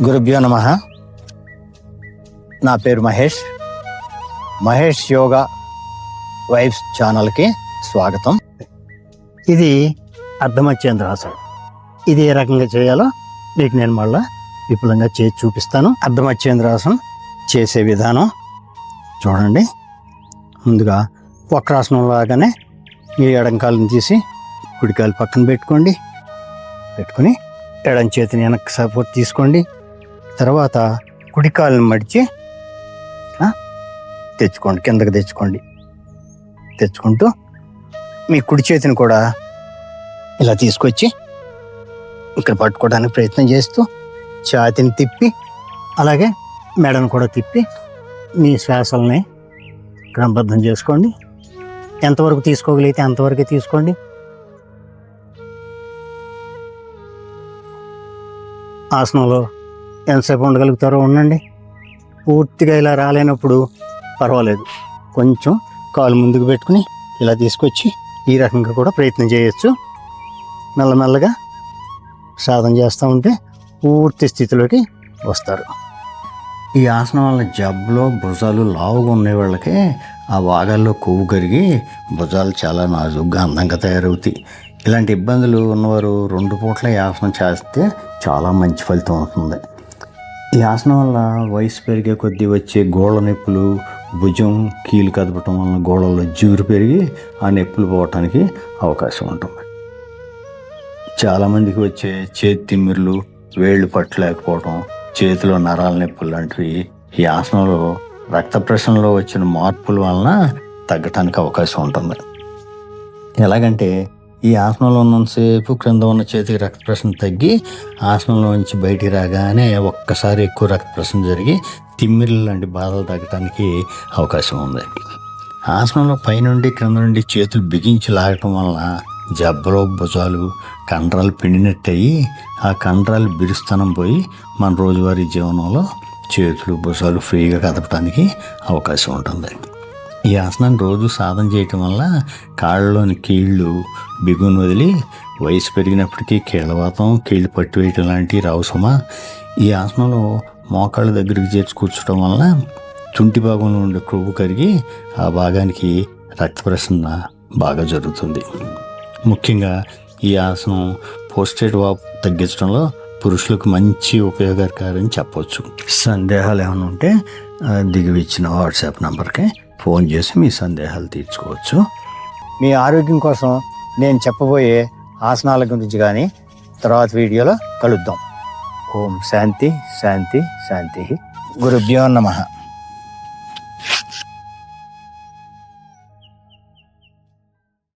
గురుభ్యో నమః. నా పేరు మహేష్ యోగా వైబ్స్ ఛానల్కి స్వాగతం. ఇది అర్ధమచ్చేంద్రాసనం. ఇది ఏ రకంగా చేయాలో మీకు నేను మళ్ళీ విపులంగా చేసి చూపిస్తాను. అర్ధమచ్చేంద్రాసనం చేసే విధానం చూడండి. ముందుగా వక్రాసనం లాగానే మీ ఎడంకాలను తీసి కుడికాలు పక్కన పెట్టుకొని ఎడం చేతిని వెనక్కి సపోర్ట్ తీసుకోండి. తర్వాత కుడికాలను మడిచి తెచ్చుకోండి, కిందకి తెచ్చుకుంటూ మీ కుడి చేతిని కూడా ఇలా తీసుకొచ్చి ఇక్కడ పట్టుకోవడానికి ప్రయత్నం చేస్తూ ఛాతిని తిప్పి అలాగే మెడను కూడా తిప్పి మీ శ్వాసల్ని క్రమబద్ధం చేసుకోండి. ఎంతవరకు తీసుకోగలిగితే అంతవరకే తీసుకోండి. ఆసనంలో ఎంతసేపు ఉండగలుగుతారో ఉండండి. పూర్తిగా ఇలా రాలేనప్పుడు పర్వాలేదు, కొంచెం కాలు ముందుకు పెట్టుకుని ఇలా తీసుకొచ్చి ఈ రకంగా కూడా ప్రయత్నం చేయొచ్చు. మెల్లమెల్లగా సాధన చేస్తూ ఉంటే పూర్తి స్థితిలోకి వస్తారు. ఈ ఆసనం వల్ల జబ్బులో భుజాలు లావుగా ఉండే వాళ్ళకి ఆ భాగాల్లో కొవ్వు కరిగి భుజాలు చాలా నాజుగ్గా అందంగా తయారవుతాయి. ఇలాంటి ఇబ్బందులు ఉన్నవారు 2 పూట్ల ఈ ఆసనం చేస్తే చాలా మంచి ఫలితం అవుతుంది. ఈ ఆసనం వల్ల వయసు పెరిగే కొద్దీ వచ్చే గోళ్ళ నొప్పులు, భుజం కీలు కదపటం వలన గోళ్ళలో జిగురు పెరిగి ఆ నొప్పులు పోవటానికి అవకాశం ఉంటుంది. చాలామందికి వచ్చే చేతి తిమ్మిర్లు, వేళ్ళు పట్టలేకపోవటం, చేతిలో నరాల నొప్పులు లాంటివి ఈ ఆసనంలో రక్త ప్రసరణలో వచ్చిన మార్పుల వలన తగ్గటానికి అవకాశం ఉంటుంది. ఎలాగంటే ఈ ఆసనంలో ఉన్నంతసేపు క్రింద ఉన్న చేతికి రక్త ప్రసరణ తగ్గి ఆసనంలోంచి బయటికి రాగానే ఒక్కసారి ఎక్కువ రక్త ప్రసరణ జరిగి తిమ్మిర్లు లాంటి బాధలు తగ్గటానికి అవకాశం ఉంది. ఆసనంలో పైనుండి క్రింద నుండి చేతులు బిగించి లాగటం వలన జబ్బలో భుజాలు కండరాలు పిండినట్టయి ఆ కండరాలు బిరుస్తనం పోయి మన రోజువారీ జీవనంలో చేతులు భుజాలు ఫ్రీగా కదపడానికి అవకాశం ఉంటుంది. ఈ ఆసనాన్ని రోజు సాధన చేయటం వల్ల కాళ్ళలోని కీళ్ళు బిగును వదిలి వయసు పెరిగినప్పటికీ కీళ్ళవాతం, కీళ్ళు పట్టివేయటం లాంటి రావుసమ. ఈ ఆసనంలో మోకాళ్ళ దగ్గరికి చేర్చి కూర్చోవడం వలన చుంటి భాగంలో ఉండే కొవ్వు కరిగి ఆ భాగానికి రక్త ప్రసరణ బాగా జరుగుతుంది. ముఖ్యంగా ఈ ఆసనం పోస్టేట్ వాపు తగ్గించడంలో పురుషులకు మంచి ఉపయోగకరని చెప్పవచ్చు. సందేహాలు ఏమైనా ఉంటే దిగువిచ్చిన వాట్సాప్ నంబర్కి ఫోన్ చేసి మీ సందేహాలు తీర్చుకోవచ్చు. మీ ఆరోగ్యం కోసం నేను చెప్పబోయే ఆసనాల గురించి కానీ తర్వాత వీడియోలో కలుద్దాం. ఓం శాంతి శాంతి శాంతి. గురుభ్యో నమః.